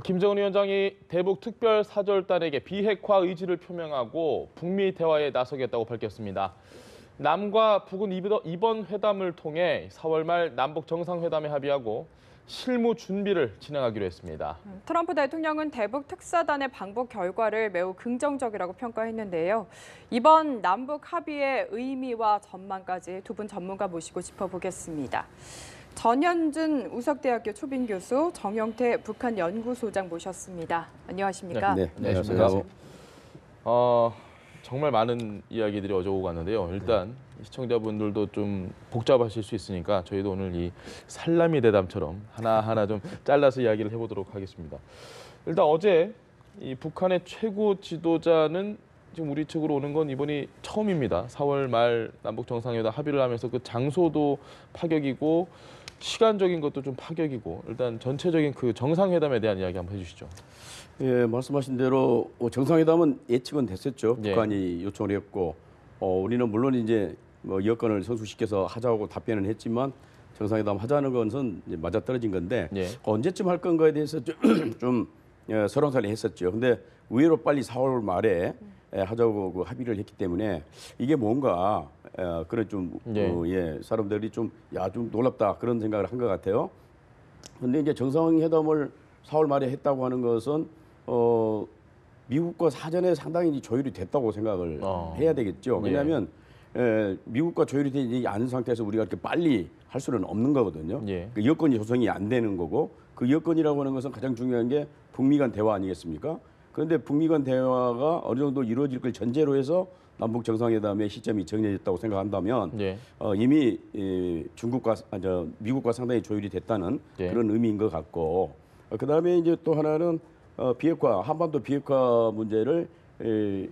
김정은 위원장이 대북 특별사절단에게 비핵화 의지를 표명하고 북미 대화에 나서겠다고 밝혔습니다. 남과 북은 이번 회담을 통해 4월 말 남북 정상회담에 합의하고 실무 준비를 진행하기로 했습니다. 트럼프 대통령은 대북 특사단의 방북 결과를 매우 긍정적이라고 평가했는데요. 이번 남북 합의의 의미와 전망까지 두 분 전문가 모시고 짚어보겠습니다. 전현준 우석대학교 초빙 교수, 정영태 북한 연구소장 모셨습니다. 안녕하십니까? 네, 안녕하세요. 정말 많은 이야기들이 어제 오고 갔는데요. 일단 시청자분들도 좀 복잡하실 수 있으니까 저희도 오늘 이 살라미 대담처럼 하나하나 좀 잘라서 이야기를 해보도록 하겠습니다. 일단 어제 이 북한의 최고 지도자는 지금 우리 측으로 오는 건 이번이 처음입니다. 4월 말 남북 정상회담 합의를 하면서 그 장소도 파격이고 시간적인 것도 좀 파격이고 일단 전체적인 그 정상회담에 대한 이야기 한번 해주시죠. 예, 말씀하신 대로 정상회담은 예측은 됐었죠. 예. 북한이 요청을 했고, 우리는 물론 이제 여건을 성숙시켜서 하자고 답변은 했지만 정상회담 하자는 것은 이제 맞아떨어진 건데 예. 언제쯤 할 건가에 대해서 좀 설왕설래 했었죠. 근데 의외로 빨리 4월 말에 하자고 그 합의를 했기 때문에 이게 뭔가 그런 좀 사람들이 좀 놀랍다 그런 생각을 한 것 같아요. 근데 이제 정상회담을 4월 말에 했다고 하는 것은 미국과 사전에 상당히 조율이 됐다고 생각을 해야 되겠죠. 왜냐하면 미국과 조율이 되지 않은 상태에서 우리가 이렇게 빨리 할 수는 없는 거거든요. 예. 그 여건이 조성이 안 되는 거고 그 여건이라고 하는 것은 가장 중요한 게 북미 간 대화 아니겠습니까? 그런데 북미 간 대화가 어느 정도 이루어질 걸 전제로 해서 남북 정상회담의 시점이 정해졌다고 생각한다면 이미 미국과 상당히 조율이 됐다는 그런 의미인 것 같고 그다음에 이제 또 하나는 비핵화 한반도 비핵화 문제를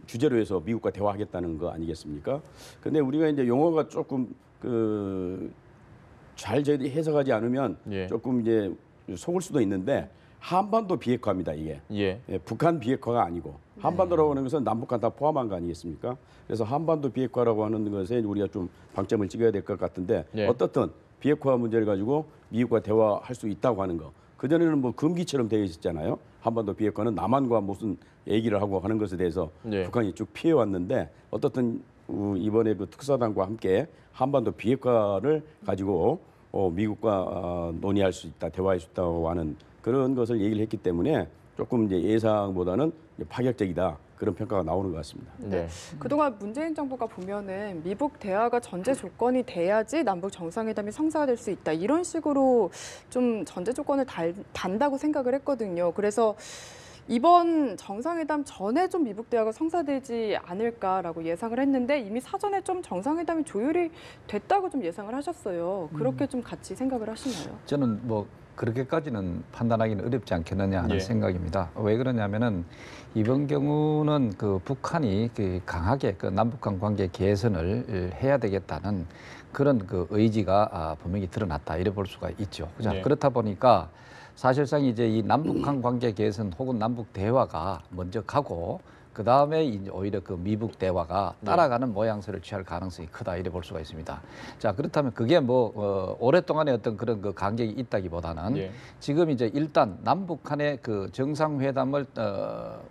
주제로 해서 미국과 대화하겠다는 거 아니겠습니까? 근데 우리가 이제 용어가 조금 잘 저희들이 해석하지 않으면 조금 이제 속을 수도 있는데 한반도 비핵화입니다 이게. 북한 비핵화가 아니고 한반도라고 하는 것은 남북한 다 포함한 거 아니겠습니까? 그래서 한반도 비핵화라고 하는 것에 우리가 좀 방점을 찍어야 될 것 같은데 어떻든 비핵화 문제를 가지고 미국과 대화할 수 있다고 하는 거. 그전에는 뭐 금기처럼 되어 있었잖아요. 한반도 비핵화는 남한과 무슨 얘기를 하고 하는 것에 대해서 북한이 쭉 피해왔는데 어떻든 이번에 그 특사단과 함께 한반도 비핵화를 가지고 미국과 논의할 수 있다, 대화할 수 있다고 하는 그런 것을 얘기를 했기 때문에 조금 이제 예상보다는 파격적이다 그런 평가가 나오는 것 같습니다. 네. 그동안 문재인 정부가 보면은 미북 대화가 전제 조건이 돼야지 남북 정상회담이 성사될 수 있다 이런 식으로 좀 전제 조건을 단다고 생각을 했거든요. 그래서 이번 정상회담 전에 좀 미북 대화가 성사되지 않을까라고 예상을 했는데 이미 사전에 좀 정상회담이 조율이 됐다고 좀 예상을 하셨어요. 그렇게 좀 같이 생각을 하시나요? 저는 뭐 그렇게까지는 판단하기는 어렵지 않겠느냐 하는 생각입니다. 왜 그러냐면은 이번 경우는 그 북한이 강하게 그 남북한 관계 개선을 해야 되겠다는 그런 그 의지가 분명히 드러났다 이래 볼 수가 있죠. 그렇다 보니까 사실상 이제 이 남북한 관계 개선 혹은 남북 대화가 먼저 가고 그 다음에 이제 오히려 그 미북 대화가 따라가는 모양새를 취할 가능성이 크다 이래 볼 수가 있습니다. 자 그렇다면 그게 뭐 오랫동안의 어떤 그런 그 간격이 있다기보다는 지금 이제 일단 남북한의 그 정상회담을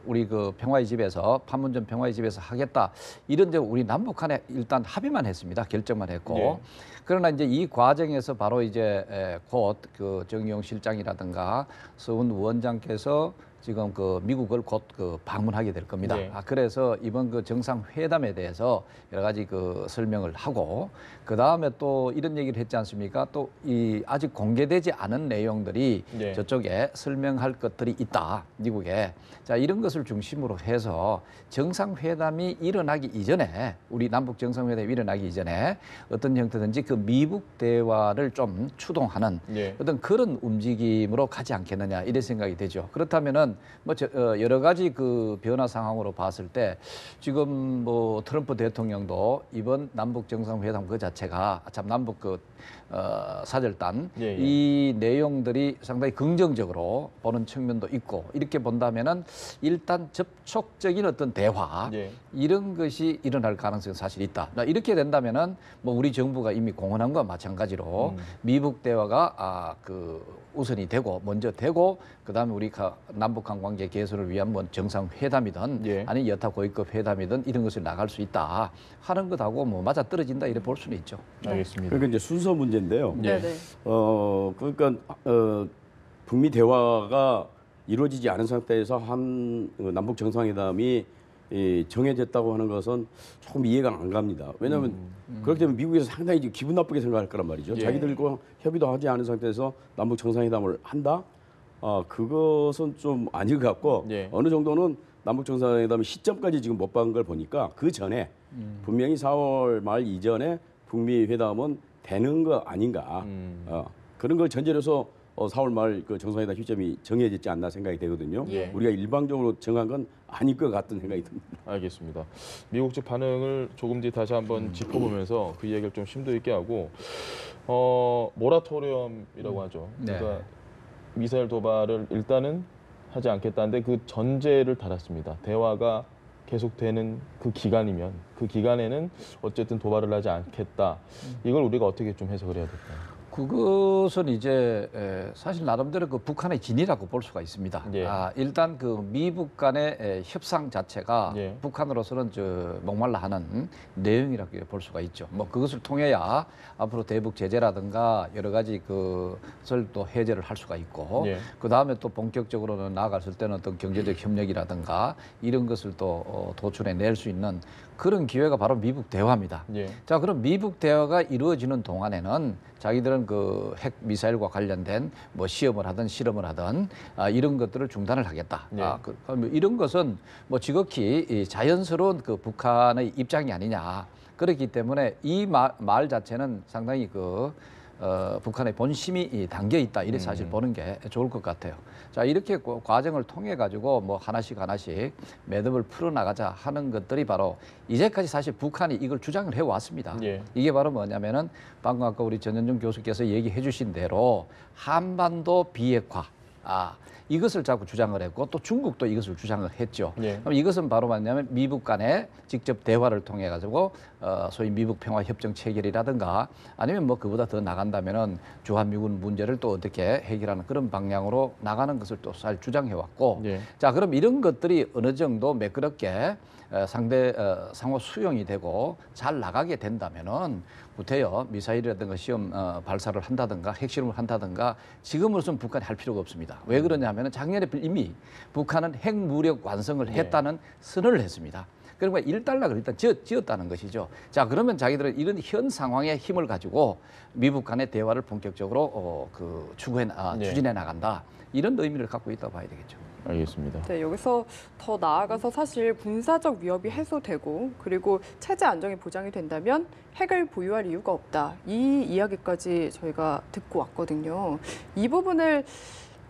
우리 그 평화의 집에서 판문점 평화의 집에서 하겠다 이런데 우리 남북한에 일단 합의만 했습니다. 결정만 했고. 그러나 이제 이 과정에서 바로 이제 곧 그 정의용 실장이라든가 서훈 위원장께서 지금 그 미국을 곧 그 방문하게 될 겁니다. 그래서 이번 그 정상회담에 대해서 여러 가지 그 설명을 하고 그 다음에 또 이런 얘기를 했지 않습니까? 또 이 아직 공개되지 않은 내용들이 저쪽에 설명할 것들이 있다. 미국에. 자 이런 것을 중심으로 해서 정상회담이 일어나기 이전에 우리 남북 정상회담이 일어나기 이전에 어떤 형태든지 그 미북 대화를 좀 추동하는 어떤 그런 움직임으로 가지 않겠느냐 이런 생각이 되죠. 그렇다면은 뭐 여러 가지 그 변화 상황으로 봤을 때 지금 뭐 트럼프 대통령도 이번 남북 정상회담 그 자체가 참 남북 그 사절단 예, 예. 이 내용들이 상당히 긍정적으로 보는 측면도 있고 이렇게 본다면은 일단 접촉적인 어떤 대화 예. 이런 것이 일어날 가능성이 사실 있다. 이렇게 된다면은 뭐 우리 정부가 이미 공언한 것과 마찬가지로 미북 대화가 우선이 되고 먼저 되고 그다음에 우리 남북한 관계 개선을 위한 뭐 정상회담이든 예. 아니 여타 고위급 회담이든 이런 것을 나갈 수 있다 하는 것하고 뭐 맞아 떨어진다 이래 볼 수는 있죠. 알겠습니다. 그러니까 이제 순서 문제인데요. 예. 네네. 그러니까 북미 대화가 이루어지지 않은 상태에서 남북 정상회담이 정해졌다고 하는 것은 조금 이해가 안 갑니다. 왜냐하면 그렇기 때문에 미국에서 상당히 기분 나쁘게 생각할 거란 말이죠. 예. 자기들과 협의도 하지 않은 상태에서 남북 정상회담을 한다? 그것은 좀 아닌 것 같고 예. 어느 정도는 남북 정상회담의 시점까지 지금 못 박은 걸 보니까 그 전에 분명히 4월 말 이전에 북미 회담은 되는 거 아닌가. 그런 걸 전제로 해서 4월 말 그 정상회담 시점이 정해졌지 않나 생각이 되거든요. 예. 우리가 일방적으로 정한 건 아닐 것 같은 생각이 듭니다. 알겠습니다. 미국 측 반응을 조금 뒤 다시 한번 짚어보면서 그 이야기를 좀 심도 있게 하고 모라토리엄이라고 하죠. 네. 그러니까 미사일 도발을 일단은 하지 않겠다는데 그 전제를 달았습니다. 대화가 계속되는 그 기간이면 그 기간에는 어쨌든 도발을 하지 않겠다. 이걸 우리가 어떻게 좀 해석을 해야 될까요? 그것은 이제 사실 나름대로 그 북한의 진이라고 볼 수가 있습니다. 예. 일단 그 미북 간의 협상 자체가 예. 북한으로서는 목말라 하는 내용이라고 볼 수가 있죠. 뭐 그것을 통해야 앞으로 대북 제재라든가 여러 가지 그것을 또 해제를 할 수가 있고 예. 그 다음에 또 본격적으로는 나아갔을 때는 어떤 경제적 협력이라든가 이런 것을 또 도출해 낼 수 있는 그런 기회가 바로 미북 대화입니다. 예. 자, 그럼 미북 대화가 이루어지는 동안에는 자기들은 그 핵 미사일과 관련된 뭐 시험을 하든 실험을 하든 이런 것들을 중단을 하겠다. 예. 이런 것은 뭐 지극히 이 자연스러운 그 북한의 입장이 아니냐. 그렇기 때문에 이 말 자체는 상당히 북한의 본심이 담겨 있다. 이래 사실 보는 게 좋을 것 같아요. 자, 이렇게 과정을 통해 가지고 뭐 하나씩 매듭을 풀어나가자 하는 것들이 바로 이제까지 사실 북한이 이걸 주장을 해왔습니다. 예. 이게 바로 뭐냐면은 방금 아까 우리 전현중 교수께서 얘기해 주신 대로 한반도 비핵화. 이것을 자꾸 주장을 했고 또 중국도 이것을 주장을 했죠. 예. 그럼 이것은 바로 뭐냐면 미북 간의 직접 대화를 통해 가지고 소위 미북 평화 협정 체결이라든가 아니면 뭐 그보다 더 나간다면은 주한미군 문제를 또 어떻게 해결하는 그런 방향으로 나가는 것을 또 잘 주장해 왔고 예. 자, 그럼 이런 것들이 어느 정도 매끄럽게 상호 수용이 되고 잘 나가게 된다면은 구태여 미사일이라든가 시험 발사를 한다든가 핵실험을 한다든가 지금으로서는 북한이 할 필요가 없습니다. 왜 그러냐면은 작년에 이미 북한은 핵무력 완성을 했다는 선언을 했습니다. 그러니까 일단락을 일단 지었다는 것이죠. 자, 그러면 자기들은 이런 현 상황의 힘을 가지고 미북 간의 대화를 본격적으로 추진해 나간다. 이런 의미를 갖고 있다고 봐야 되겠죠. 알겠습니다. 네, 여기서 더 나아가서 사실 군사적 위협이 해소되고 그리고 체제 안정이 보장이 된다면 핵을 보유할 이유가 없다. 이 이야기까지 저희가 듣고 왔거든요. 이 부분을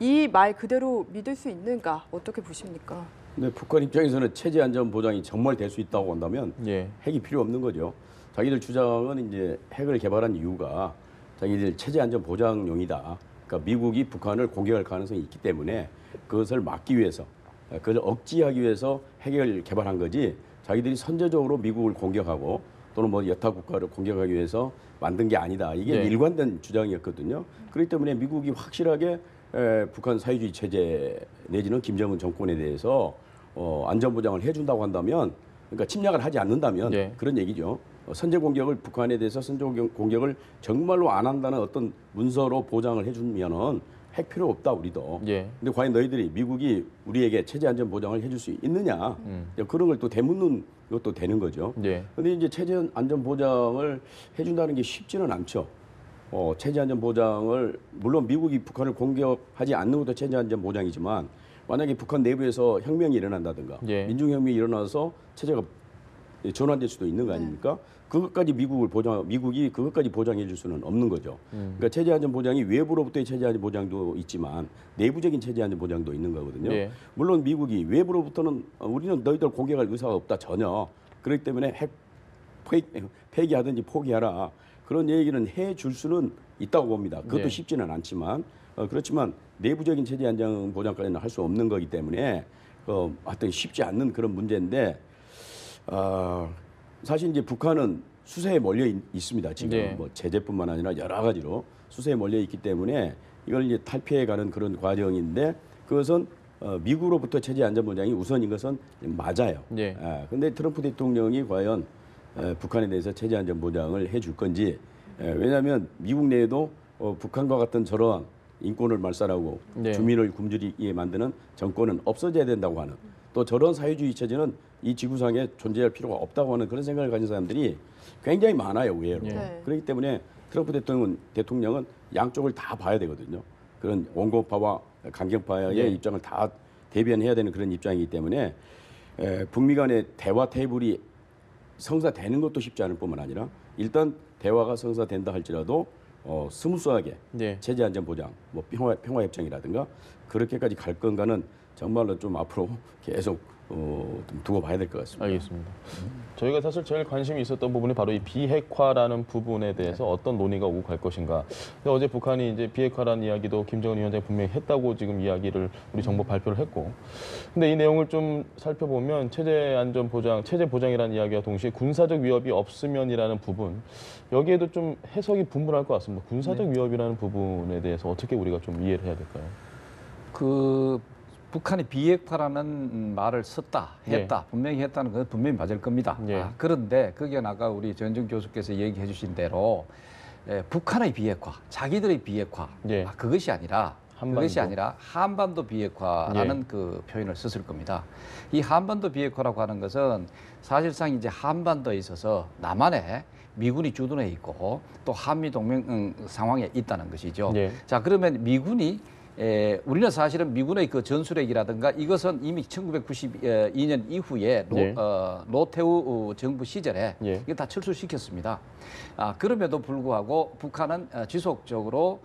이 말 그대로 믿을 수 있는가 어떻게 보십니까? 근데 북한 입장에서는 체제 안전 보장이 정말 될 수 있다고 한다면 예. 핵이 필요 없는 거죠. 자기들 주장은 이제 핵을 개발한 이유가 자기들 체제 안전 보장용이다. 그러니까 미국이 북한을 공격할 가능성이 있기 때문에 그것을 막기 위해서, 그걸 억제하기 위해서 핵을 개발한 거지. 자기들이 선제적으로 미국을 공격하고 또는 뭐 여타 국가를 공격하기 위해서 만든 게 아니다. 이게 네. 일관된 주장이었거든요. 그렇기 때문에 미국이 확실하게 북한 사회주의 체제 내지는 김정은 정권에 대해서 안전 보장을 해준다고 한다면, 그러니까 침략을 하지 않는다면 네. 그런 얘기죠. 선제 공격을 북한에 대해서 선제 공격을 정말로 안 한다는 어떤 문서로 보장을 해주면은 핵 필요 없다 우리도. 예. 근데 과연 너희들이 미국이 우리에게 체제 안전 보장을 해줄 수 있느냐? 그런 걸 또 되묻는 것도 되는 거죠. 예. 근데 이제 체제 안전 보장을 해준다는 게 쉽지는 않죠. 체제 안전 보장을 물론 미국이 북한을 공격하지 않는 것도 체제 안전 보장이지만 만약에 북한 내부에서 혁명이 일어난다든가 예. 민중혁명이 일어나서 체제가 전환될 수도 있는 거 아닙니까? 그것까지 미국이 그것까지 보장해 줄 수는 없는 거죠. 그러니까 체제 안전 보장이 외부로부터의 체제 안전 보장도 있지만 내부적인 체제 안전 보장도 있는 거거든요. 예. 물론 미국이 외부로부터는 우리는 너희들 공격할 의사가 없다 전혀. 그렇기 때문에 핵 폐기하든지 포기하라. 그런 얘기는 해줄 수는 있다고 봅니다. 그것도 네. 쉽지는 않지만 그렇지만 내부적인 체제 안정 보장까지는 할 수 없는 거기 때문에 하여튼 쉽지 않는 그런 문제인데 사실 이제 북한은 수세에 몰려 있습니다. 지금 네. 뭐 제재뿐만 아니라 여러 가지로 수세에 몰려 있기 때문에 이걸 이제 탈피해가는 그런 과정인데 그것은 미국으로부터 체제 안전 보장이 우선인 것은 맞아요. 네. 그런데 트럼프 대통령이 과연 북한에 대해서 체제 안전 보장을 해줄 건지 왜냐하면 미국 내에도 북한과 같은 저러한 인권을 말살하고 네. 주민을 굶주리게 만드는 정권은 없어져야 된다고 하는 또 저런 사회주의 체제는 이 지구상에 존재할 필요가 없다고 하는 그런 생각을 가진 사람들이 굉장히 많아요, 의외로. 네. 그렇기 때문에 트럼프 대통령은 양쪽을 다 봐야 되거든요. 그런 원고파와 강경파의 네. 입장을 다 대변해야 되는 그런 입장이기 때문에 북미 간의 대화 테이블이 성사되는 것도 쉽지 않을 뿐만 아니라 일단 대화가 성사된다 할지라도 스무스하게 네. 체제 안전 보장, 뭐 평화 협정이라든가 그렇게까지 갈 건가는 정말로 좀 앞으로 계속 좀 두고 봐야 될 것 같습니다. 알겠습니다. 저희가 사실 제일 관심이 있었던 부분이 바로 이 비핵화라는 부분에 대해서 어떤 논의가 오고 갈 것인가. 근데 어제 북한이 이제 비핵화라는 이야기도 김정은 위원장이 분명히 했다고 지금 이야기를 우리 정부 발표를 했고. 근데 이 내용을 좀 살펴보면 체제 안전 보장, 체제 보장이라는 이야기와 동시에 군사적 위협이 없으면이라는 부분 여기에도 좀 해석이 분분할 것 같습니다. 군사적 위협이라는 부분에 대해서 어떻게 우리가 좀 이해를 해야 될까요? 북한이 비핵화라는 말을 썼다, 했다, 분명히 했다는 건 분명히 맞을 겁니다. 예. 그런데 그게 아까 우리 전정 교수께서 얘기해 주신 대로 북한의 비핵화, 자기들의 비핵화, 예. 그것이 아니라 그것이 한반도. 아니라 한반도 비핵화라는 그 표현을 썼을 겁니다. 이 한반도 비핵화라고 하는 것은 사실상 이제 한반도에 있어서 남한에 미군이 주둔해 있고 또 한미 동맹 상황에 있다는 것이죠. 예. 자, 그러면 미군이 우리는 사실은 미군의 그 전술핵이라든가 이것은 이미 1992년 이후에 예. 노태우 정부 시절에 예. 이거 다 철수시켰습니다. 그럼에도 불구하고 북한은 지속적으로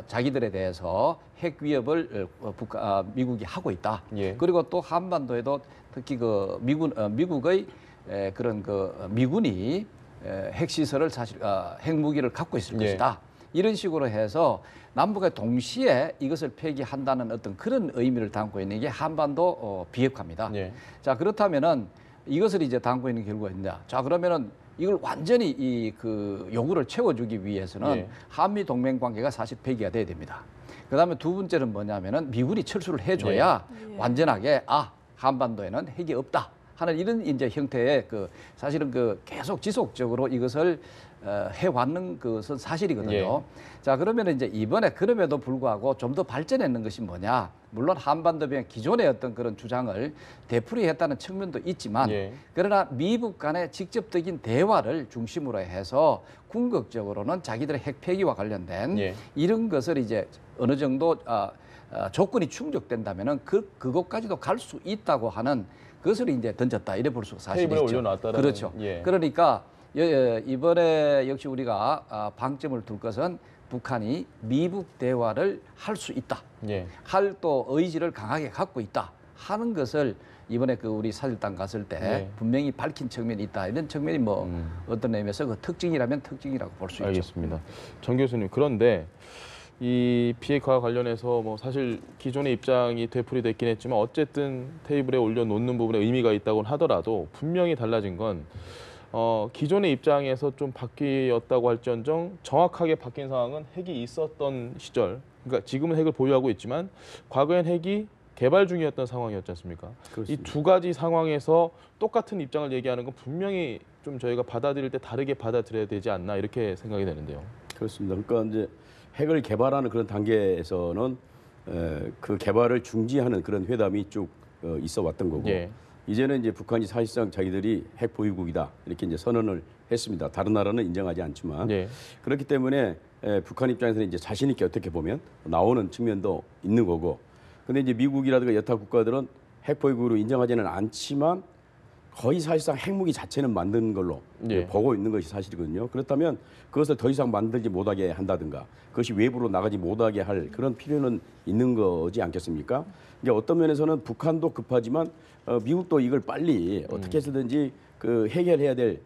자기들에 대해서 핵 위협을 미국이 하고 있다. 예. 그리고 또 한반도에도 특히 그 미국의 그런 미군이 핵시설을 사실 핵무기를 갖고 있을 예. 것이다. 이런 식으로 해서 남북에 동시에 이것을 폐기한다는 어떤 그런 의미를 담고 있는 게 한반도 비핵화입니다. 예. 자, 그렇다면은 이것을 이제 담고 있는 결과가 있냐. 자, 그러면은 이걸 완전히 그 요구를 채워주기 위해서는 예. 한미 동맹 관계가 사실 폐기가 돼야 됩니다. 그다음에 두 번째는 뭐냐면은 미군이 철수를 해줘야 예. 완전하게 한반도에는 핵이 없다 하는 이런 이제 형태의 사실은 계속 지속적으로 이것을 해왔는 것은 사실이거든요. 예. 자, 그러면 이제 이번에 그럼에도 불구하고 좀 더 발전했는 것이 뭐냐? 물론 한반도 비핵 기존의 어떤 그런 주장을 되풀이했다는 측면도 있지만 예. 그러나 미국 간의 직접적인 대화를 중심으로 해서 궁극적으로는 자기들의 핵 폐기와 관련된 예. 이런 것을 이제 어느 정도 조건이 충족된다면은 그것까지도 갈 수 있다고 하는 그것을 이제 던졌다 이래 볼 수가 사실이죠. 테이블에 올려놨다라는. 그렇죠. 예. 그러니까 이번에 역시 우리가 방점을 둘 것은 북한이 미북 대화를 할 수 있다. 예. 할 또 의지를 강하게 갖고 있다 하는 것을 이번에 우리 사절단 갔을 때 네. 분명히 밝힌 측면이 있다. 이런 측면이 어떤 의미에서 그 특징이라면 특징이라고 볼 수 있죠. 알겠습니다. 정 교수님, 그런데 이 비핵화 관련해서 뭐 사실 기존의 입장이 되풀이됐긴 했지만 어쨌든 테이블에 올려놓는 부분에 의미가 있다고는 하더라도 분명히 달라진 건 기존의 입장에서 좀 바뀌었다고 할지언정 정확하게 바뀐 상황은 핵이 있었던 시절, 그러니까 지금은 핵을 보유하고 있지만 과거엔 핵이 개발 중이었던 상황이었지 않습니까? 이 두 가지 상황에서 똑같은 입장을 얘기하는 건 분명히 좀 저희가 받아들일 때 다르게 받아들여야 되지 않나 이렇게 생각이 되는데요. 그렇습니다. 그러니까 이제 핵을 개발하는 그런 단계에서는 그 개발을 중지하는 그런 회담이 쭉 있어 왔던 거고 예. 이제는 이제 북한이 사실상 자기들이 핵 보유국이다 이렇게 이제 선언을 했습니다. 다른 나라는 인정하지 않지만 예. 그렇기 때문에 북한 입장에서는 이제 자신 있게 어떻게 보면 나오는 측면도 있는 거고. 근데 이제 미국이라든가 여타 국가들은 핵 보유국으로 인정하지는 않지만 거의 사실상 핵무기 자체는 만드는 걸로 예. 보고 있는 것이 사실이거든요. 그렇다면 그것을 더 이상 만들지 못하게 한다든가 그것이 외부로 나가지 못하게 할 그런 필요는 있는 거지 않겠습니까? 이게 어떤 면에서는 북한도 급하지만 미국도 이걸 빨리 어떻게 해서든지 해결해야 될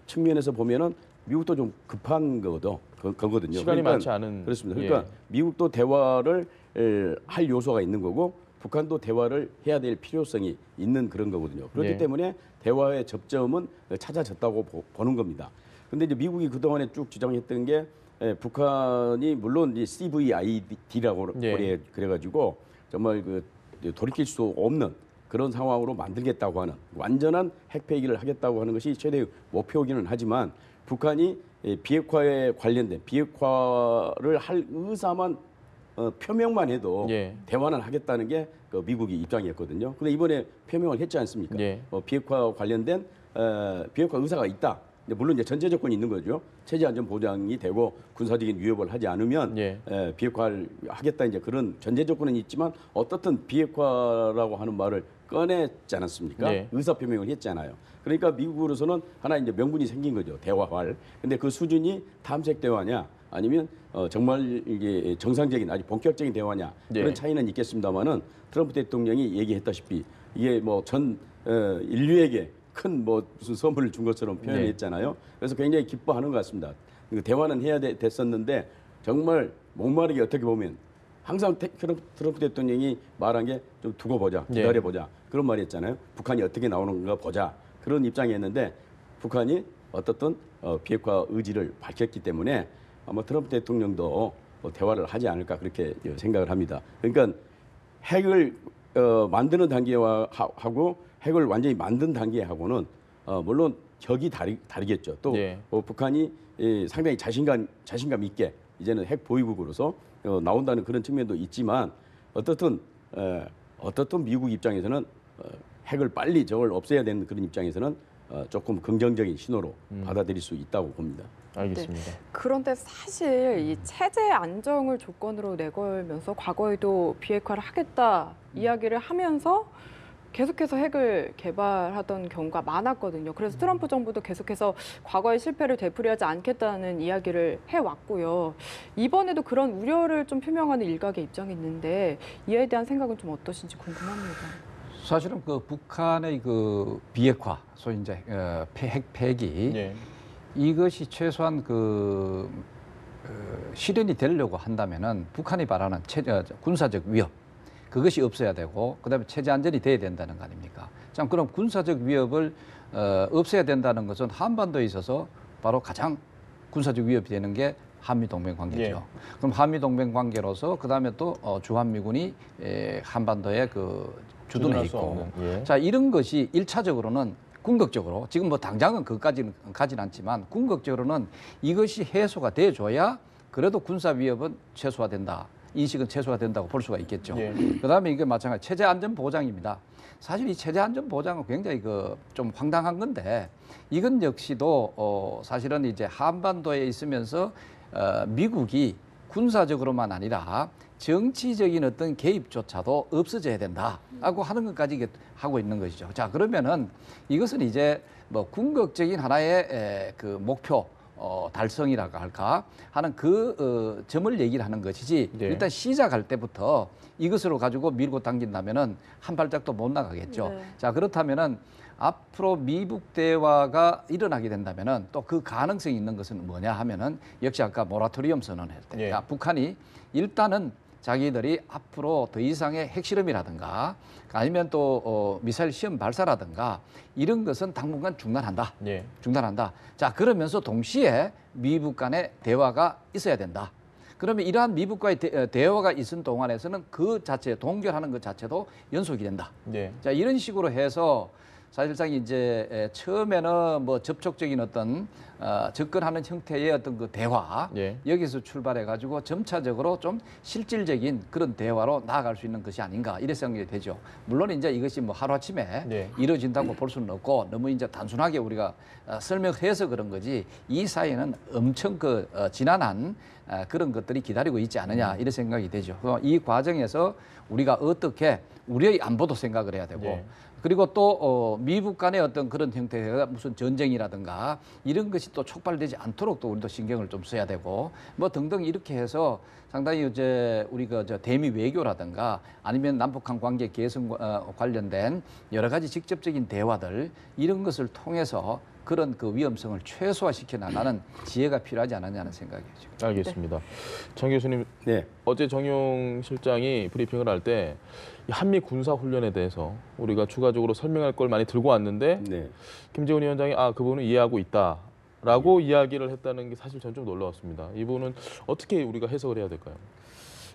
측면에서 보면은 미국도 좀 급한 거거든요. 시간이 그러니까, 많지 않은. 그렇습니다. 그러니까 미국도 대화를 할 요소가 있는 거고 북한도 대화를 해야 될 필요성이 있는 그런 거거든요. 그렇기 예. 때문에 대화의 접점은 찾아졌다고 보는 겁니다. 근데 이제 미국이 그동안에 쭉 주장했던 게 북한이 물론 이 CVID라고 예. 그래가지고 정말 그 돌이킬 수 없는 그런 상황으로 만들겠다고 하는 완전한 핵폐기를 하겠다고 하는 것이 최대의 목표이기는 하지만 북한이 비핵화에 관련된 비핵화를 할 의사만 표명만 해도 예. 대화는 하겠다는 게 그 미국의 입장이었거든요. 근데 이번에 표명을 했지 않습니까? 예. 비핵화 관련된 비핵화 의사가 있다. 물론 이제 전제 조건이 있는 거죠. 체제 안전 보장이 되고 군사적인 위협을 하지 않으면 예. 비핵화를 하겠다 이제 그런 전제 조건은 있지만 어떻든 비핵화라고 하는 말을 꺼냈지 않았습니까? 예. 의사 표명을 했잖아요. 그러니까 미국으로서는 하나 이제 명분이 생긴 거죠. 대화할. 근데 그 수준이 탐색 대화냐 아니면 정말 이게 정상적인 아주 본격적인 대화냐 예. 그런 차이는 있겠습니다만은 트럼프 대통령이 얘기했다시피 이게 뭐 전 인류에게 큰 뭐 무슨 선물을 준 것처럼 표현했잖아요. 그래서 굉장히 기뻐하는 것 같습니다. 대화는 해야 됐었는데 정말 목마르게 어떻게 보면 항상 트럼프 대통령이 말한 게 좀 두고 보자, 기다려 보자 그런 말이 했잖아요. 북한이 어떻게 나오는가 보자 그런 입장이었는데 북한이 어떻든 비핵화 의지를 밝혔기 때문에 아마 트럼프 대통령도 대화를 하지 않을까 그렇게 생각을 합니다. 그러니까 핵을 만드는 단계하고 핵을 완전히 만든 단계하고는 물론 격이 다르겠죠. 또 예. 북한이 상당히 자신감 있게 이제는 핵 보유국으로서 나온다는 그런 측면도 있지만 어떻든 미국 입장에서는 핵을 빨리 저걸 없애야 되는 그런 입장에서는 조금 긍정적인 신호로 받아들일 수 있다고 봅니다. 알겠습니다. 네. 그런데 사실 이 체제 안정을 조건으로 내걸면서 과거에도 비핵화를 하겠다 이야기를 하면서 계속해서 핵을 개발하던 경우가 많았거든요. 그래서 트럼프 정부도 계속해서 과거의 실패를 되풀이하지 않겠다는 이야기를 해왔고요. 이번에도 그런 우려를 좀 표명하는 일각의 입장이 있는데 이에 대한 생각은 좀 어떠신지 궁금합니다. 사실은 그 북한의 그 비핵화, 소위 이제 핵 폐기 예. 이것이 최소한 그 실현이 되려고 한다면은 북한이 바라는 군사적 위협 그것이 없어야 되고 그다음에 체제 안전이 돼야 된다는 거 아닙니까? 참 그럼 군사적 위협을 없애야 된다는 것은 한반도에 있어서 바로 가장 군사적 위협이 되는 게 한미 동맹 관계죠. 예. 그럼 한미 동맹 관계로서 그다음에 또 주한미군이 한반도에 그 주둔해 있고 예. 자 이런 것이 일차적으로는 궁극적으로 지금 뭐 당장은 그까지는 가진 않지만 궁극적으로는 이것이 해소가 돼줘야 그래도 군사 위협은 최소화된다. 인식은 최소화된다고 볼 수가 있겠죠. 예. 그다음에 이게 마찬가지 체제 안전 보장입니다. 사실 이 체제 안전 보장은 굉장히 그 좀 황당한 건데 이건 역시도 사실은 이제 한반도에 있으면서 미국이 군사적으로만 아니라 정치적인 어떤 개입조차도 없어져야 된다라고 하는 것까지 하고 있는 것이죠. 자 그러면은 이것은 이제 뭐 궁극적인 하나의 그 목표 달성이라고 할까 하는 그 점을 얘기를 하는 것이지 네. 일단 시작할 때부터 이것으로 가지고 밀고 당긴다면은 한 발짝도 못 나가겠죠. 네. 자 그렇다면은 앞으로 미북 대화가 일어나게 된다면은 또 그 가능성이 있는 것은 뭐냐 하면은 역시 아까 모라토리엄 선언할 때 예. 북한이 일단은 자기들이 앞으로 더 이상의 핵실험이라든가 아니면 또 미사일 시험 발사라든가 이런 것은 당분간 중단한다. 예. 중단한다. 자 그러면서 동시에 미북 간의 대화가 있어야 된다. 그러면 이러한 미북과의 대화가 있은 동안에서는 그 자체 동결하는 것 자체도 연속이 된다. 예. 자 이런 식으로 해서 사실상 이제 처음에는 뭐 접촉적인 어떤 접근하는 형태의 어떤 그 대화 예. 여기서 출발해 가지고 점차적으로 좀 실질적인 그런 대화로 나아갈 수 있는 것이 아닌가 이래 생각이 되죠. 물론 이제 이것이 뭐 하루아침에 네. 이루어진다고 볼 수는 없고 너무 이제 단순하게 우리가 설명해서 그런 거지 이 사이에는 엄청 그 지난한 그런 것들이 기다리고 있지 않느냐 이런 생각이 되죠. 이 과정에서 우리가 어떻게 우리의 안보도 생각을 해야 되고 네. 그리고 또 미북 간의 어떤 그런 형태가 무슨 전쟁이라든가 이런 것이 또 촉발되지 않도록 또 우리도 신경을 좀 써야 되고 뭐 등등 이렇게 해서 상당히 이제 우리가 저 대미 외교라든가 아니면 남북한 관계 개선 관련된 여러 가지 직접적인 대화들 이런 것을 통해서 그런 그 위험성을 최소화시켜 나가는 지혜가 필요하지 않느냐는 생각이죠. 알겠습니다. 정 교수님, 네. 어제 정용 실장이 브리핑을 할 때 한미 군사 훈련에 대해서 우리가 추가적으로 설명할 걸 많이 들고 왔는데 네. 김재훈 위원장이 그 부분은 이해하고 있다라고 이야기를 했다는 게 사실 전 좀 놀라웠습니다. 이 부분은 어떻게 우리가 해석을 해야 될까요?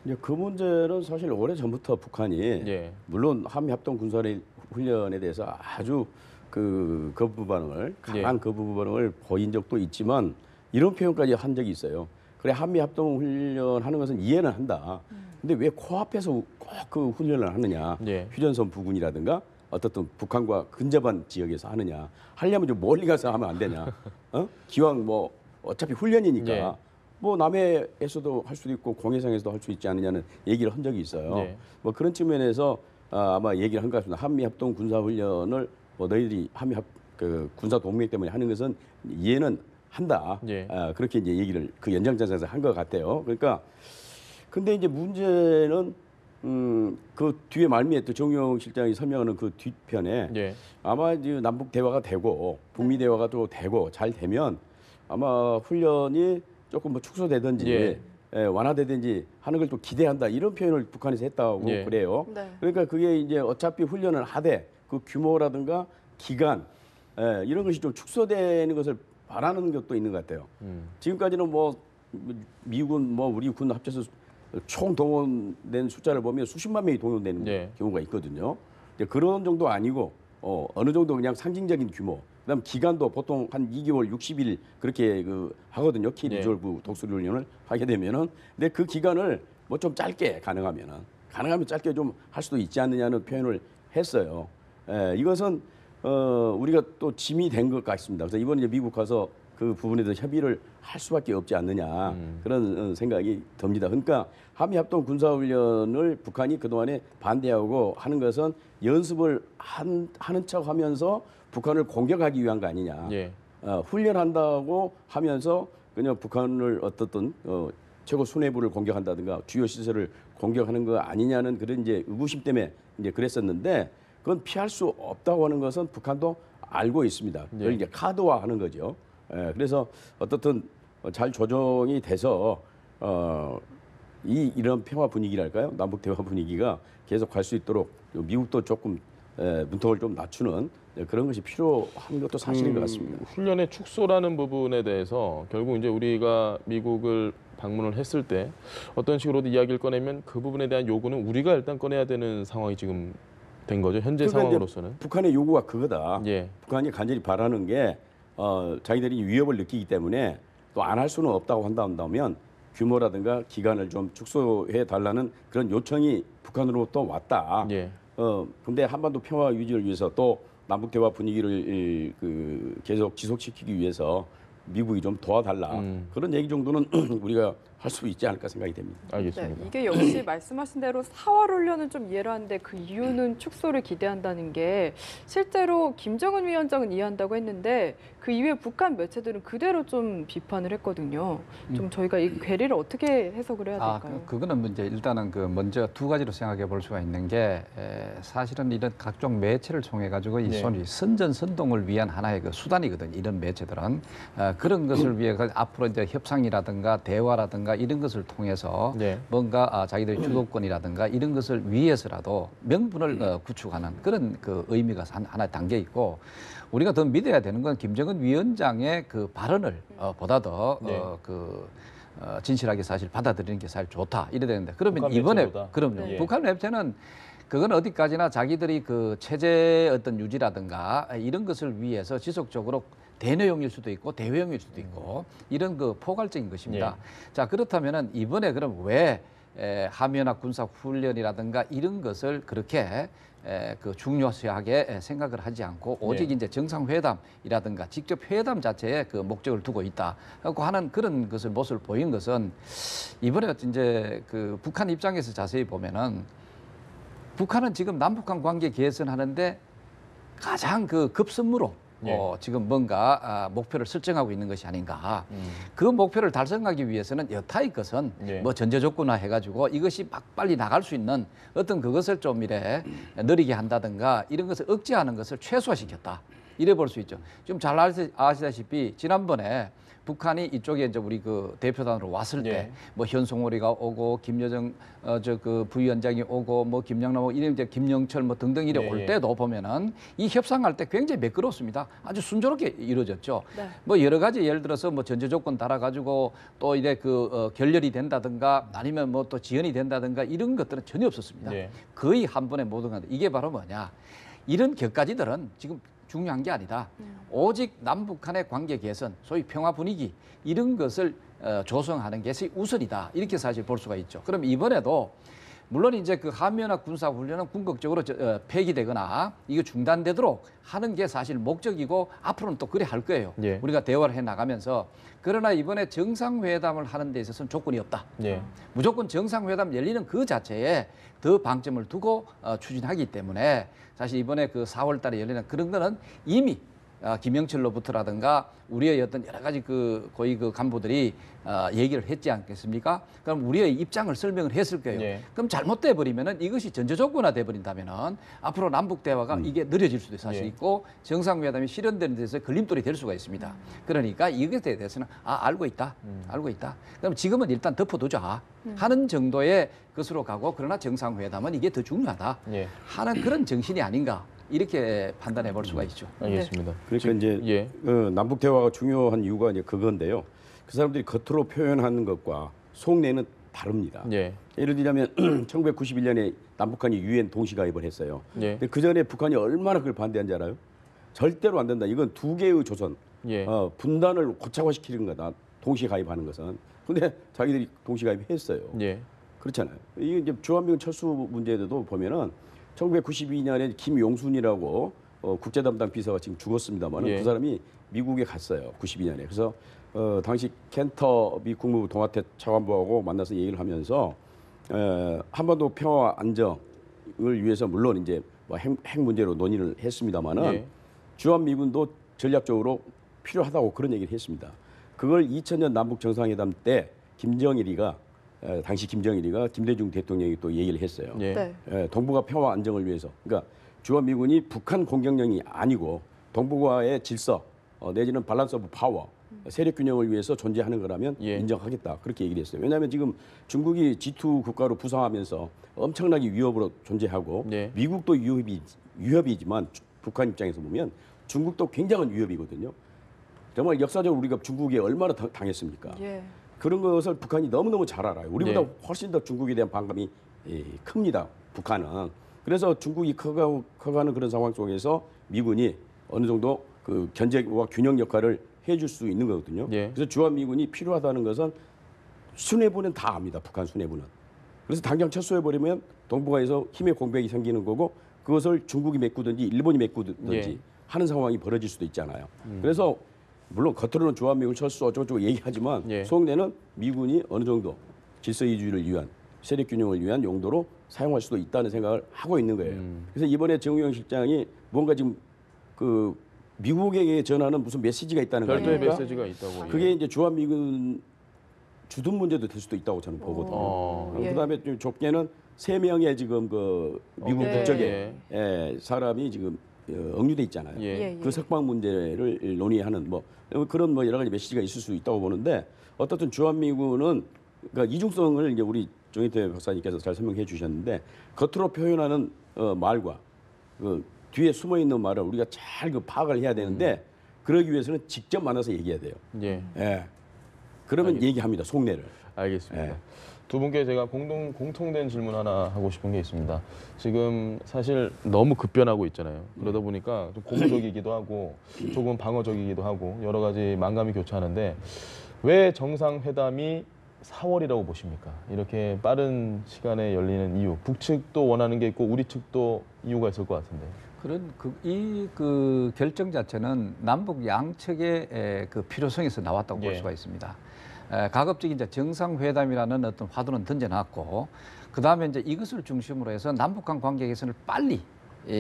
이제 그 문제는 사실 오래 전부터 북한이 예. 물론 한미 합동 군사 훈련에 대해서 아주 그 거부 반응을 강한 거부 반응을 보인 적도 있지만 이런 표현까지 한 적이 있어요. 그래 한미 합동 훈련하는 것은 이해는 한다. 근데 왜 코앞에서 꼭 그 훈련을 하느냐? 예. 휴전선 부근이라든가 어떻든 북한과 근접한 지역에서 하느냐? 하려면 좀 멀리 가서 하면 안 되냐? 기왕 뭐 어차피 훈련이니까 예. 뭐 남해에서도 할 수도 있고 공해상에서도 할 수 있지 않느냐는 얘기를 한 적이 있어요. 예. 뭐 그런 측면에서 아마 얘기를 한 것 같습니다. 한미 합동 군사 훈련을 뭐 너희들이 한미 그 군사 동맹 때문에 하는 것은 이해는 한다. 예. 그렇게 이제 얘기를 그 연장선에서 한 것 같아요. 그러니까 근데 이제 문제는 그 뒤에 말미에 또 정용 실장이 설명하는 그 뒷편에 예. 아마 이제 남북 대화가 되고 북미 대화가 또 되고 잘 되면 아마 훈련이 조금 뭐 축소되든지 예. 완화되든지 하는 걸 또 기대한다 이런 표현을 북한에서 했다고 예. 그래요. 네. 그러니까 그게 이제 어차피 훈련을 하되 그 규모라든가 기간 이런 것이 좀 축소되는 것을 바라는 것도 있는 것 같아요. 지금까지는 뭐 미군 뭐 우리 군 합쳐서 총 동원된 숫자를 보면 수십만 명이 동원되는 예. 경우가 있거든요. 이제 그런 정도 아니고 어느 정도 그냥 상징적인 규모. 그다음 기간도 보통 한 2개월 60일 그렇게 그 하거든요. 키 리졸브 독수리 훈련을 하게 되면은 근데 그 기간을 뭐 좀 짧게 가능하면 짧게 좀 할 수도 있지 않느냐는 표현을 했어요. 이것은 우리가 또 짐이 된 것 같습니다. 그래서 이번에 이제 미국 가서 그 부분에 대해서 협의를 할 수밖에 없지 않느냐 그런 생각이 듭니다. 그러니까 한미 합동 군사훈련을 북한이 그동안에 반대하고 하는 것은 연습을 하는 척하면서 북한을 공격하기 위한 거 아니냐. 예. 훈련한다고 하면서 그냥 북한을 어떻든 최고 수뇌부를 공격한다든가 주요 시설을 공격하는 거 아니냐는 그런 이제 의구심 때문에 이제 그랬었는데 그건 피할 수 없다고 하는 것은 북한도 알고 있습니다. 그걸 이제 카드화하는 거죠. 그래서 어떻든 잘 조정이 돼서 이런 평화 분위기랄까요? 남북 대화 분위기가 계속 갈 수 있도록 미국도 조금 문턱을 좀 낮추는 그런 것이 필요한 것도 사실인 것 같습니다. 훈련의 축소라는 부분에 대해서 결국 이제 우리가 미국을 방문을 했을 때 어떤 식으로도 이야기를 꺼내면 그 부분에 대한 요구는 우리가 일단 꺼내야 되는 상황이 지금 된 거죠. 현재 그러니까 상황으로서는. 북한의 요구가 그거다. 예. 북한이 간절히 바라는 게 자기들이 위협을 느끼기 때문에 또 안 할 수는 없다고 한다면 규모라든가 기간을 좀 축소해 달라는 그런 요청이 북한으로부터 왔다. 예. 근데 한반도 평화 유지를 위해서 또 남북 대화 분위기를 계속 지속시키기 위해서 미국이 좀 도와달라. 그런 얘기 정도는 우리가 할 수 있지 않을까 생각이 됩니다. 알겠습니다. 네, 이게 역시 말씀하신 대로 4월 훈련은 좀 이해를 하는데 그 이유는 축소를 기대한다는 게 실제로 김정은 위원장은 이해한다고 했는데 그 이후에 북한 매체들은 그대로 좀 비판을 했거든요. 좀 저희가 이 괴리를 어떻게 해석을 해야 될까요? 그거는 이제 일단은 그 먼저 두 가지로 생각해 볼 수가 있는 게 사실은 이런 각종 매체를 통해 가지고 이 소위 선전선동을 위한 하나의 그 수단이거든요. 이런 매체들은 그런 것을 위해 앞으로 이제 협상이라든가 대화라든가 이런 것을 통해서 뭔가 자기들의 주도권이라든가 이런 것을 위해서라도 명분을 구축하는 그런 그 의미가 하나 담겨 있고 우리가 더 믿어야 되는 건 김정은 위원장의 그 발언을 보다 더 진실하게 사실 받아들이는 게 사실 좋다 이래 되는데 그러면 이번에 그럼요. 북한 매체는 그건 어디까지나 자기들이 그 체제 어떤 유지라든가 이런 것을 위해서 지속적으로 대내용일 수도 있고 대외용일 수도 있고 이런 그 포괄적인 것입니다. 자 그렇다면은 이번에 그럼 왜 한미연합 군사 훈련이라든가 이런 것을 그렇게 그 중요시하게 생각을 하지 않고 오직 이제 정상회담이라든가 직접 회담 자체에 그 목적을 두고 있다 하고 하는 그런 것을 모습을 보인 것은 이번에 이제 그 북한 입장에서 자세히 보면은 북한은 지금 남북한 관계 개선하는데 가장 그 급선무로 지금 뭔가 목표를 설정하고 있는 것이 아닌가. 그 목표를 달성하기 위해서는 여타의 것은 뭐 전제 조건화 해가지고 이것이 막 빨리 나갈 수 있는 어떤 그것을 좀 이래 느리게 한다든가 이런 것을 억제하는 것을 최소화시켰다. 이래 볼 수 있죠. 지금 잘 아시다시피 지난번에 북한이 이쪽에 이제 우리 그 대표단으로 왔을 때 뭐 현송월이가 오고 김여정 그 부위원장이 오고 뭐 김영남 오고 이런 이제 김영철 뭐 등등 이래 올 때도 보면은 이 협상할 때 굉장히 매끄럽습니다. 아주 순조롭게 이루어졌죠. 네. 뭐 여러 가지 예를 들어서 뭐 전제 조건 달아가지고 또 이래 그 결렬이 된다든가 아니면 뭐 또 지연이 된다든가 이런 것들은 전혀 없었습니다. 거의 한 번에 모든 것. 이게 바로 뭐냐? 이런 격가지들은 지금 중요한 게 아니다. 오직 남북한의 관계 개선, 소위 평화 분위기 이런 것을 조성하는 것이 우선이다. 이렇게 사실 볼 수가 있죠. 그럼 이번에도 물론 이제 그 한미연합 군사훈련은 궁극적으로 폐기되거나 이거 중단되도록 하는 게 사실 목적이고 앞으로는 또 그래 할 거예요. 우리가 대화를 해 나가면서. 그러나 이번에 정상회담을 하는 데 있어서는 조건이 없다. 무조건 정상회담 열리는 그 자체에 더 방점을 두고 추진하기 때문에 사실 이번에 그 4월 달에 열리는 그런 거는 이미 김영철로부터라든가 우리의 어떤 여러 가지 그 고위 그 간부들이 얘기를 했지 않겠습니까? 그럼 우리의 입장을 설명을 했을 거예요. 그럼 잘못돼 버리면은 이것이 전제 조건화 돼 버린다면은 앞으로 남북 대화가 이게 느려질 수도 사실 있고 정상회담이 실현되는 데서 걸림돌이 될 수가 있습니다. 그러니까 이것에 대해서는 알고 있다. 알고 있다. 그럼 지금은 일단 덮어두자 하는 정도의 것으로 가고 그러나 정상회담은 이게 더 중요하다 하는 그런 정신이 아닌가. 이렇게 판단해 볼 수가 있죠. 알겠습니다. 그러니까 이제 남북 대화가 중요한 이유가 이제 그건데요. 그 사람들이 겉으로 표현하는 것과 속내는 다릅니다. 예를 들자면 1991년에 남북한이 유엔 동시가입을 했어요. 근데 그 전에 북한이 얼마나 그걸 반대한지 알아요? 절대로 안 된다. 이건 두 개의 조선 분단을 고착화시키는 거다. 동시가입하는 것은. 근데 자기들이 동시가입했어요. 그렇잖아요. 이게 이제 주한미군 철수 문제에도 보면은 1992년에 김용순이라고 국제 담당 비서가 지금 죽었습니다만 그 사람이 미국에 갔어요. 92년에. 그래서 당시 켄터 미 국무부 동아태 차관보하고 만나서 얘기를 하면서 한반도 평화와 안정을 위해서 물론 이제 뭐 핵 문제로 논의를 했습니다만은 주한미군도 전략적으로 필요하다고 그런 얘기를 했습니다. 그걸 2000년 남북 정상회담 때 당시 김정일이가 김대중 대통령이 또 얘기를 했어요. 동북아 평화 안정을 위해서. 그러니까 주한미군이 북한 공격령이 아니고 동북아의 질서 내지는 밸런스 오브 파워 세력 균형을 위해서 존재하는 거라면 인정하겠다. 그렇게 얘기를 했어요. 왜냐하면 지금 중국이 G2 국가로 부상하면서 엄청나게 위협으로 존재하고 미국도 위협이지만 북한 입장에서 보면 중국도 굉장한 위협이거든요. 정말 역사적으로 우리가 중국에 얼마나 당했습니까? 그런 것을 북한이 너무너무 잘 알아요. 우리보다 훨씬 더 중국에 대한 반감이 큽니다. 북한은. 그래서 중국이 커가는 그런 상황 속에서 미군이 어느 정도 그 견제와 균형 역할을 해줄 수 있는 거거든요. 그래서 주한미군이 필요하다는 것은 수뇌부는 다 압니다. 북한 수뇌부는. 그래서 당장 철수해버리면 동북아에서 힘의 공백이 생기는 거고 그것을 중국이 메꾸든지 일본이 메꾸든지 하는 상황이 벌어질 수도 있잖아요. 그래서 물론 겉으로는 주한미군 철수 어쩌고저쩌고 얘기하지만 속내는 미군이 어느 정도 질서 유지를 위한 세력 균형을 위한 용도로 사용할 수도 있다는 생각을 하고 있는 거예요. 그래서 이번에 정우영 실장이 뭔가 지금 그 미국에게 전하는 무슨 메시지가 있다는 거예요. 별도의 메시지가 있다고. 그게 이제 주한미군 주둔 문제도 될 수도 있다고 저는 보거든요. 그다음에 좀 좁게는 3명의 지금 그 미국 국적의 사람이 지금 억류돼 있잖아요. 그 석방 문제를 논의하는 뭐 그런 뭐 여러 가지 메시지가 있을 수 있다고 보는데 어떻든 주한미군은 그러니까 이중성을 이제 우리 정인태 박사님께서 잘 설명해 주셨는데 겉으로 표현하는 말과 그 뒤에 숨어 있는 말을 우리가 잘 그 파악을 해야 되는데 그러기 위해서는 직접 만나서 얘기해야 돼요. 그러면 알겠습니다. 얘기합니다. 속내를. 알겠습니다. 두 분께 제가 공통된 질문 하나 하고 싶은 게 있습니다. 지금 사실 너무 급변하고 있잖아요. 그러다 보니까 좀 고무적이기도 하고 조금 방어적이기도 하고 여러 가지 만감이 교차하는데 왜 정상회담이 4월이라고 보십니까? 이렇게 빠른 시간에 열리는 이유. 북측도 원하는 게 있고 우리 측도 이유가 있을 것 같은데. 그 결정 자체는 남북 양측의 그 필요성에서 나왔다고 볼 수가 있습니다. 가급적인 이제 정상회담이라는 어떤 화두는 던져놨고, 그 다음에 이제 이것을 중심으로 해서 남북한 관계 개선을 빨리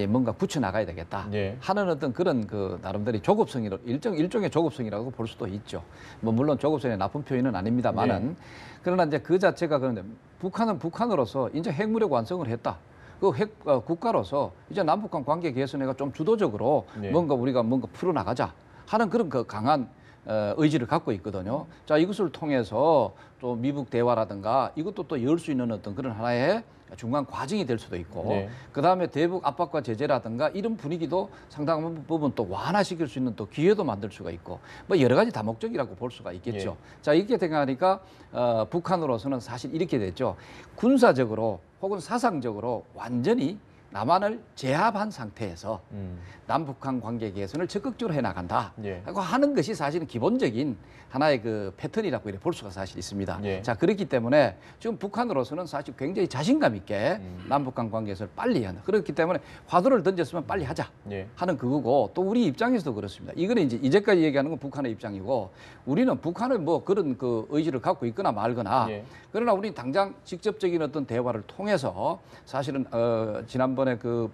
뭔가 굳혀나가야 되겠다 하는 어떤 그런 그 나름대로 조급성이로 일종의 조급성이라고 볼 수도 있죠. 뭐 물론 조급성이 나쁜 표현은 아닙니다만은 그러나 이제 그 자체가 그런데 북한은 북한으로서 이제 핵무력 완성을 했다. 그 핵 국가로서 이제 남북한 관계 개선에가 좀 주도적으로 네. 뭔가 우리가 풀어나가자 하는 그런 그 강한 의지를 갖고 있거든요. 자, 이것을 통해서 또 미북 대화라든가 이것도 또 열 수 있는 어떤 그런 하나의 중간 과정이 될 수도 있고, 네. 그다음에 대북 압박과 제재라든가 이런 분위기도 상당한 부분 또 완화시킬 수 있는 또 기회도 만들 수가 있고, 뭐 여러 가지 다목적이라고 볼 수가 있겠죠. 자, 이렇게 생각하니까 북한으로서는 사실 이렇게 됐죠. 군사적으로 혹은 사상적으로 완전히 남한을 제압한 상태에서 남북한 관계 개선을 적극적으로 해나간다 하고 하는 것이 사실은 기본적인 하나의 그 패턴이라고 볼 수가 사실 있습니다. 자, 그렇기 때문에 지금 북한으로서는 사실 굉장히 자신감 있게 남북한 관계 개선을 빨리 하는, 그렇기 때문에 화두를 던졌으면 빨리 하자 하는 그거고, 또 우리 입장에서도 그렇습니다. 이거는 이제 이제까지 얘기하는 건 북한의 입장이고, 우리는 북한을 뭐 그런 그 의지를 갖고 있거나 말거나, 그러나 우리는 당장 직접적인 어떤 대화를 통해서 사실은 지난번에 그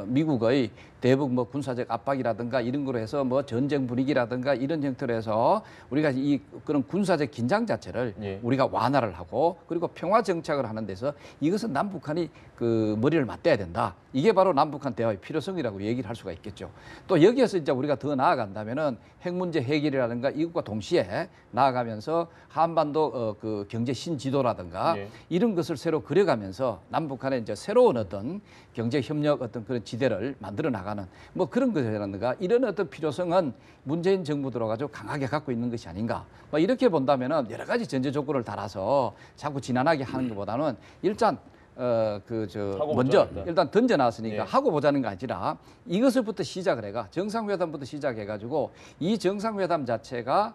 미국의 대북 뭐 군사적 압박이라든가 이런 거로 해서 뭐 전쟁 분위기라든가 이런 형태로 해서 우리가 이 그런 군사적 긴장 자체를 우리가 완화를 하고, 그리고 평화 정착을 하는 데서 이것은 남북한이 그 머리를 맞대야 된다. 이게 바로 남북한 대화의 필요성이라고 얘기를 할 수가 있겠죠. 또 여기에서 이제 우리가 더 나아간다면은 핵 문제 해결이라든가 이것과 동시에 나아가면서 한반도 그 경제 신지도라든가 이런 것을 새로 그려가면서 남북한의 이제 새로운 어떤 경제 협력 어떤 그런 지대를 만들어 나가는 뭐 그런 것이라든가 이런 어떤 필요성은 문재인 정부 들어가지고 강하게 갖고 있는 것이 아닌가. 뭐 이렇게 본다면은 여러 가지 전제 조건을 달아서 자꾸 지난하게 하는 것보다는 일단 먼저 일단 던져놨으니까 하고 보자는 게 아니라 이것을부터 시작을 해가 정상회담부터 시작해가지고 이 정상회담 자체가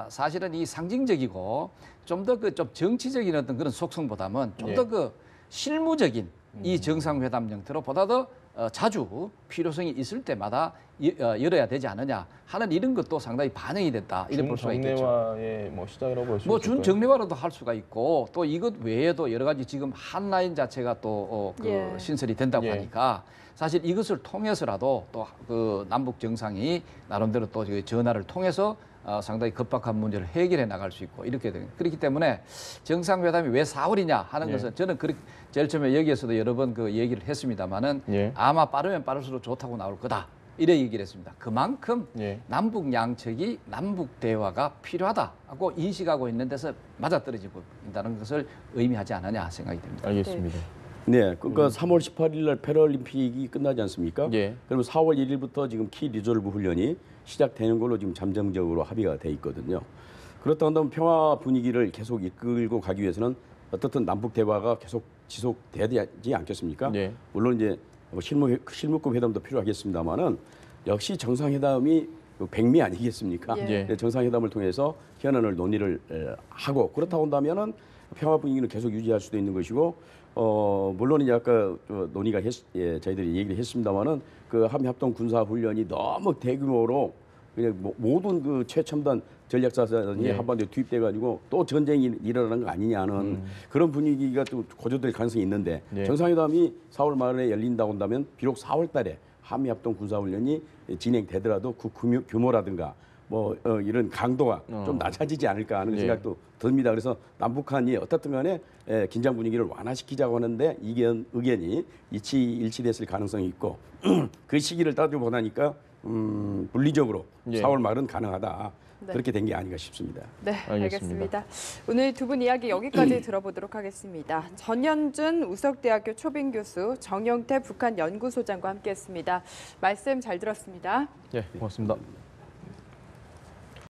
사실은 이 상징적이고 좀 더 그 좀 정치적인 어떤 그런 속성보다는 좀 더 그 실무적인 이 정상회담 형태로 보다 더 자주 필요성이 있을 때마다 열어야 되지 않느냐 하는 이런 것도 상당히 반영이 됐다 이렇게 볼 수가 있겠죠. 준정례화의 뭐 시작이라고 볼 수 있을까요? 뭐 준정례화로도 할 수가 있고, 또 이것 외에도 여러 가지 지금 한라인 자체가 또 신설이 된다고 하니까 사실 이것을 통해서라도 또 그 남북 정상이 나름대로 또 전화를 통해서 상당히 급박한 문제를 해결해 나갈 수 있고 이렇게 되는. 그렇기 때문에 정상회담이 왜 4월이냐 하는 것은 저는 제일 처음에 여기에서도 여러 번 그 얘기를 했습니다마는 아마 빠르면 빠를수록 좋다고 나올 거다. 이래 얘기를 했습니다. 그만큼 남북 양측이 남북 대화가 필요하다고 인식하고 있는 데서 맞아떨어지고 있다는 것을 의미하지 않느냐 생각이 듭니다. 알겠습니다. 네, 그러니까 3월 18일 날 패럴림픽이 끝나지 않습니까? 그러면 4월 1일부터 지금 키 리졸브 훈련이 시작되는 걸로 지금 잠정적으로 합의가 돼 있거든요. 그렇다 한다면 평화 분위기를 계속 이끌고 가기 위해서는 어떻든 남북 대화가 계속 지속되지 않겠습니까? 물론 이제 실무급 회담도 필요하겠습니다만은 역시 정상회담이 백미 아니겠습니까? 정상회담을 통해서 현안을 논의를 하고 그렇다고 한다면은 평화 분위기는 계속 유지할 수도 있는 것이고, 물론 이제 아까 논의가 저희들이 얘기를 했습니다만은 그 한미합동 군사 훈련이 너무 대규모로 그냥 모든 그 최첨단 전략사단이 한반도에 투입돼 가지고 또 전쟁이 일어나는 거 아니냐는 그런 분위기가 또 고조될 가능성이 있는데 정상회담이 4월 말에 열린다고 한다면 비록 4월 달에 한미합동 군사훈련이 진행되더라도 그 규모라든가 뭐 이런 강도가 좀 낮아지지 않을까 하는 생각도 듭니다. 그래서 남북한이 어떻든 간에 긴장 분위기를 완화시키자고 하는데 의견이 일치됐을 가능성이 있고 그 시기를 따져보니까 물리적으로 4월 말은 가능하다. 그렇게 된 게 아닌가 싶습니다. 네, 알겠습니다. 오늘 두 분 이야기 여기까지 들어보도록 하겠습니다. 전현준 우석대학교 초빙 교수, 정영태 북한 연구소장과 함께했습니다. 말씀 잘 들었습니다. 고맙습니다.